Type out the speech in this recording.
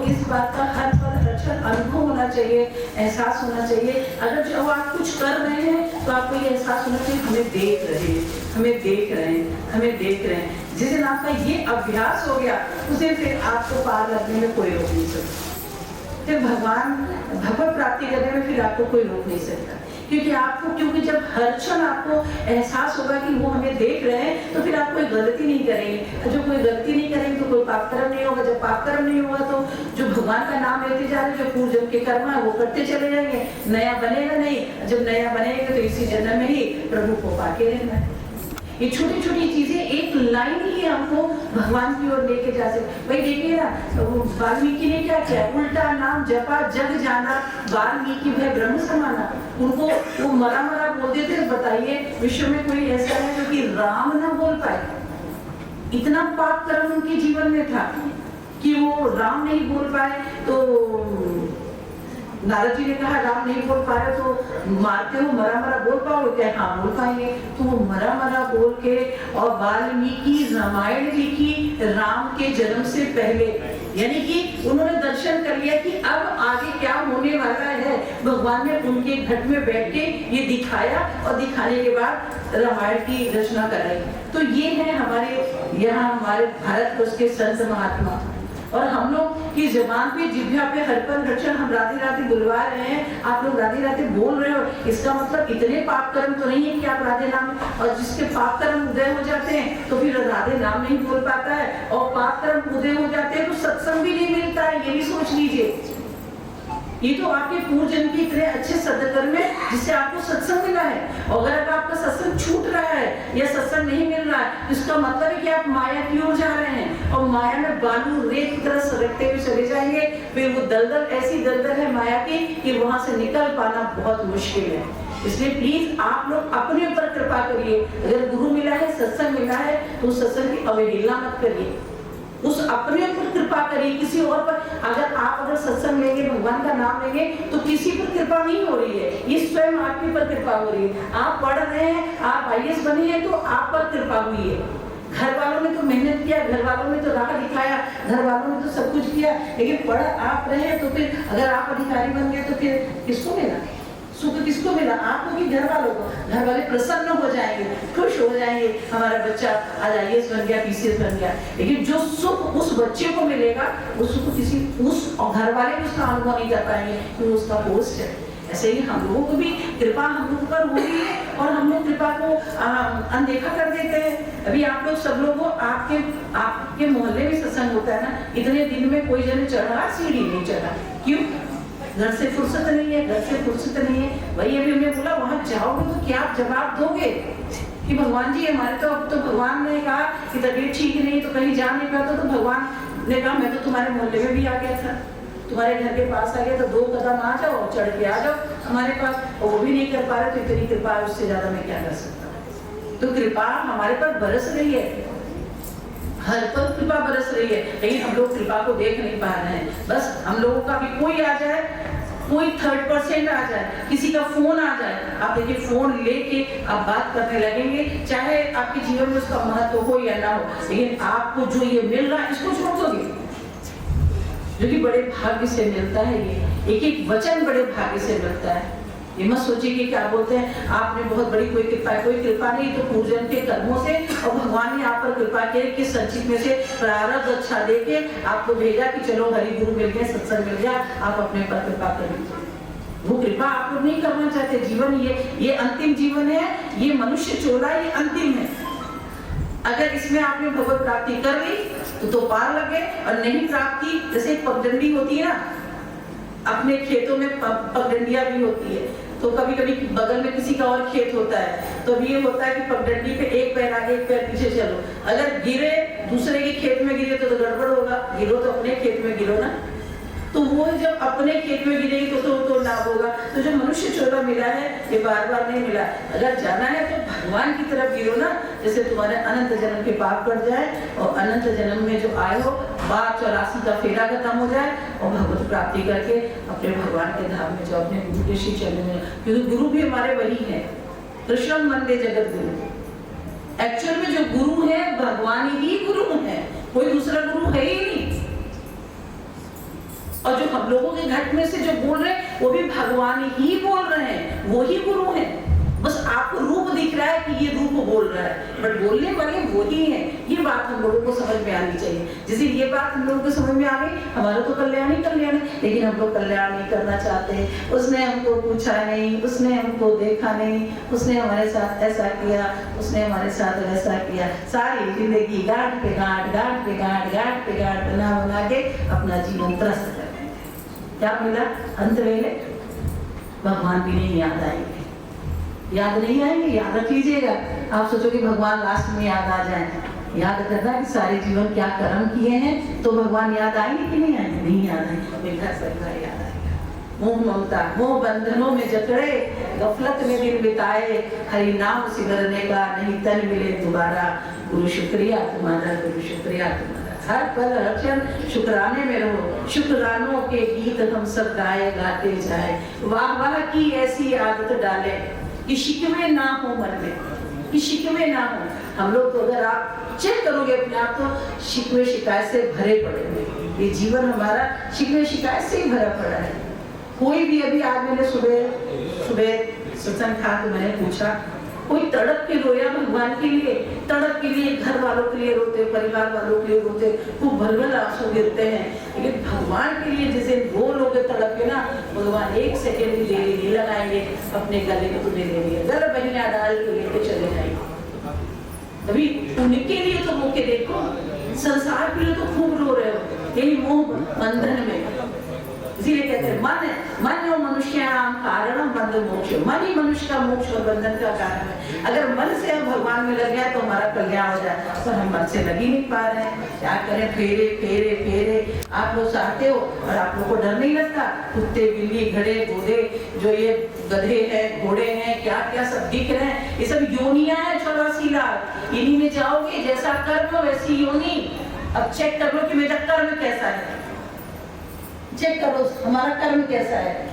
इस बात का हर पल हर क्षण अनुभव होना चाहिए, एहसास होना चाहिए। अगर जब आप कुछ कर रहे हैं तो आपको ये एहसास होना चाहिए हमें देख रहे हैं, हमें देख रहे हैं, हमें देख रहे हैं। जिस दिन आपका ये अभ्यास हो गया उस दिन फिर आपको पार लगने में कोई रोक नहीं सकता, फिर भगवत प्राप्ति करने में फिर आपको कोई रोक नहीं सकता। क्योंकि जब हर क्षण आपको एहसास होगा कि वो हमें देख रहे हैं तो फिर आप कोई गलती नहीं करेंगे। जो कोई गलती नहीं करेंगे तो कोई पाप कर्म नहीं होगा। जब पाप कर्म नहीं होगा तो जो भगवान का नाम लेते जा रहे, जो पूर्व जन्म के कर्म है वो करते चले जाएंगे, नया बनेगा नहीं। जब नया बनेगा तो इसी जन्म में ही प्रभु को पाके रहना है। ये छोटी छोटी चीजें एक लाइन ही हमको भगवान की ओर लेके जा सकते। भाई देखिए ना, वाल्मीकि ने क्या किया, उल्टा नाम जपा जग जाना, वाल्मीकि भय ब्रह्म समाना। उनको वो मरा मरा बोलते थे। बताइए विश्व में कोई ऐसा है जो कि राम ना बोल पाए? इतना पाप कर्म उनके जीवन में था कि वो राम नहीं बोल पाए। तो नारद जी ने कहा राम नहीं बोल पा रहे तो मारते हो, मरा मरा बोल पाओगे क्या? हाँ बोल पाएंगे। तो वो मरा मरा बोल के और वाल्मीकि रामायण लिखी राम के जन्म से पहले, यानी कि उन्होंने दर्शन कर लिया कि अब आगे क्या होने वाला है। भगवान ने उनके घट में बैठ के ये दिखाया और दिखाने के बाद रामायण की रचना कराई। तो ये है हमारे यहाँ हमारे भारतवर्ष के संत महात्मा। और हम लोग की जबान पे जिह्वा पे हर पल हर क्षण हम राधे राधे बुलवा रहे हैं। आप लोग राधे राधे बोल रहे हो, इसका मतलब इतने पाप कर्म तो नहीं है कि आप राधे नाम, और जिसके पाप कर्म उदय हो जाते हैं तो फिर राधे नाम नहीं बोल पाता है, और पाप कर्म उदय हो जाते हैं तो सत्संग भी नहीं मिलता है। ये भी सोच लीजिए। ये तो आपके पूर्व जन्म के इतने अच्छे सदकर्म है जिससे आपको सत्संग मिला है। और अगर आपका सत्संग छूट रहा है या सत्संग नहीं मिल रहा है, इसका मतलब है कि आप माया की ओर जा रहे हैं और माया में बालू रेत की तरह सरकते हुए चले जाएंगे। फिर वो दलदल ऐसी दलदल है माया की कि वहां से निकल पाना बहुत मुश्किल है। इसलिए प्लीज आप लोग अपने ऊपर कृपा करिए। अगर गुरु मिला है, सत्संग मिला है तो सत्संग की अवहेलना मत करिए, उस अपने ऊपर कृपा करिए। किसी और पर अगर सत्संग लेंगे, भगवान का नाम लेंगे तो किसी पर कृपा नहीं हो रही है, ये स्वयं आपके पर कृपा हो रही है। आप पढ़ रहे हैं, आप IAS बने हैं तो आप पर कृपा हुई है। घर वालों ने तो मेहनत किया, घर वालों ने तो राह दिखाया, घर वालों ने तो सब कुछ किया, लेकिन पढ़ आप रहे हैं तो फिर अगर आप अधिकारी बन गए तो फिर किसको मिला सुख? किसको मिला? आपको कि घर वालों को? घर वाले प्रसन्न हो जाएंगे, खुश हो जाएंगे, हमारा बच्चा आज IAS बन गया, PCS बन गया। लेकिन जो सुख उस बच्चे को मिलेगा वो सुख उस घर वाले भी उसका अनुभव नहीं कर पाएंगे क्योंकि उसका पोस्ट है। ऐसे ही हम लोगों को भी कृपा हम लोगों पर हो रही है और हम लोग कृपा को अनदेखा कर देते हैं। अभी आप लोग सब लोगों आपके मोहल्ले में सत्संग होता है ना, इतने दिन में कोई जन चढ़ा, सीढ़ी नहीं चढ़ा। क्यों? घर से फुर्सत नहीं है, घर से फुर्सत नहीं है। वही अभी हमने बोला वहां जाओगे तो क्या आप जवाब दोगे कि भगवान जी हमारे तो अब तो भगवान ने कहा कि तबीयत ठीक नहीं तो कहीं जा नहीं पाता, तो भगवान ने कहा मैं तो तुम्हारे मोहल्ले में भी आ गया था, तुम्हारे घर के पास आ गया, तो 2 कदम आ जाओ और चढ़ के आ जाओ हमारे पास। और वो भी नहीं कर पा रहे तो इतनी कृपा है, उससे ज्यादा मैं क्या कर सकता। तो कृपा हमारे पर बरस रही है, हर पल कृपा बरस रही है, लेकिन हम लोग कृपा को देख नहीं पा रहे हैं। बस हम लोगों का भी कोई आ जाए, कोई 3rd% आ जाए, किसी का फोन आ जाए, आप देखिए फोन लेके आप बात करने लगेंगे, चाहे आपके जीवन में उसका महत्व हो या ना हो, लेकिन आपको जो ये मिल रहा है इसको छोड़ दोगे, जो कि बड़े भाग्य से मिलता है। ये एक वचन बड़े भाग्य से मिलता है। ये मत सोचिए कि क्या बोलते हैं आपने बहुत बड़ी कोई कृपा नहीं, तो पूजन के कर्मों से और भगवान ने आप पर कृपा किया कि संचित में से प्रारब्ध अच्छा देके आपको भेजा कि चलो हरि गुरु मिल गया, सत्संग मिल गया, आप अपने पर कृपा करिए। वो कृपा आप लोग नहीं करना चाहते। जीवन ये अंतिम जीवन है, ये मनुष्य चोला ये अंतिम है। अगर इसमें आपने भगवत प्राप्ति कर ली तो पार लगे, और नहीं प्राप्ति, जैसे पगडंडी होती है ना, अपने खेतों में पगडंडियां भी होती है, तो कभी कभी बगल में किसी का और खेत होता है तो ये होता है कि पगडंडी पे एक पैर आगे एक पैर पीछे चलो। अगर गिरे दूसरे के खेत में गिरे तो गड़बड़ होगा, गिरो तो अपने खेत में गिरो ना। तो वो जब अपने खेत में गिरेगी तो लाभ होगा। तो जो मनुष्य चोला मिला है ये बार बार नहीं मिला। अगर जाना है तो भगवान की तरफ गिरो ना, जैसे तुम्हारे अनंत जन्म के पाप कट जाए और अनंत जन्म में जो आए हो 84 का फेरा खत्म हो जाए और भगवत प्राप्ति करके अपने भगवान के धाम में जाओ, अपने गुरु के श्री चरण में। क्योंकि गुरु भी हमारे वही है, कृष्ण वंदे जगत गुरु। एक्चुअल में जो गुरु है भगवान ही गुरु है, कोई दूसरा गुरु है ही नहीं। और जो हम लोगों के घट में से जो बोल रहे हैं वो भी भगवान ही बोल रहे हैं, वो ही गुरु हैं। बस आपको रूप दिख रहा है कि ये रूप बोल रहा है, बट बोलने वाले वही है। ये बात हम लोगों को समझ में आनी चाहिए। जैसे ये बात हम लोगों को समझ में आ गई, हमारा तो कल्याण ही कल्याण है, लेकिन हम लोग कल्याण नहीं करना चाहते। उसने हमको पूछा नहीं, उसने हमको देखा नहीं, उसने हमारे साथ ऐसा किया, उसने हमारे साथ वैसा किया। सारी जिंदगी गांठ पे गांठ, गांठ पे गांठ, गांठ पे गांठ बना बना के अपना जीवन त्रस्त कर रहे थे। क्या मिला अंत में? भगवान भी नहीं याद आएंगे, याद नहीं आएंगे। याद रख लीजिएगा। आप सोचोगे भगवान लास्ट में याद आ जाए, याद करना कि सारे जीवन क्या कर्म किए हैं तो भगवान याद आएंगे कि नहीं आएंगे? नहीं याद आएंगे, याद आएगा। मोह ममता मोह बंधनों में जकड़े, गफलत में दिन बिताए, हरि नाम सिमरने का नहीं तन मिले दोबारा। गुरु शुक्रिया तुम्हारा, गुरु शुक्रिया तुम्हारा। हर पल हर क्षण शुक्राने में रहो, शुक्रानों के गीत हम सब गाए गाते जाए। वाह वाह की ऐसी आदत डाले कि शिकवे ना हो मन में, कि शिकवे ना हो। हम लोग तो अगर आप चेक करोगे अपने आप तो शिकवे शिकायत से भरे पड़े हैं। ये जीवन हमारा शिकवे शिकायत से ही भरा पड़ा है। कोई भी अभी आज मैंने सुबह सत्संग था तो मैंने पूछा, कोई तड़प के रोया भगवान के लिए? तड़प के लिए घर वालों के लिए रोते, परिवार वालों के लिए रोते, खूब भलभल आंसू गिरते हैं, लेकिन भगवान के लिए जिसे रो लोगे तड़प के ना, भगवान एक सेकेंड भी देरी नहीं लगाएंगे, अपने गले में तुम्हें ले लिया गल बहिना डाल के लेके चले जाएंगे। अभी उनके लिए तो रोके देखो, संसार के लिए तो खूब रो रहे हो, यही मोह बंधन में। इसीलिए कहते हैं मन मनुष्याणाम कारणम बंध मोक्ष। मन ही मनुष्य का मोक्ष और बंधन का कारण है। अगर मन से हम भगवान में लग जाए तो हमारा कल्याण हो जाए, पर हम मन से लग ही नहीं पा रहे हैं। क्या करें? फेरे फेरे फेरे। आप लोग चाहते हो और आप लोग को डर नहीं लगता? कुत्ते बिल्ली घड़े घोड़े जो ये गधे हैं घोड़े हैं क्या क्या सब दिख रहे हैं, ये सब योनियां हैं 84 लाख। इन्हीं में जाओगे, जैसा कर्म वैसी योनि। अब चेक कर लो कि मेरा कर्म कैसा है, चेक करो हमारा कर्म कैसा है।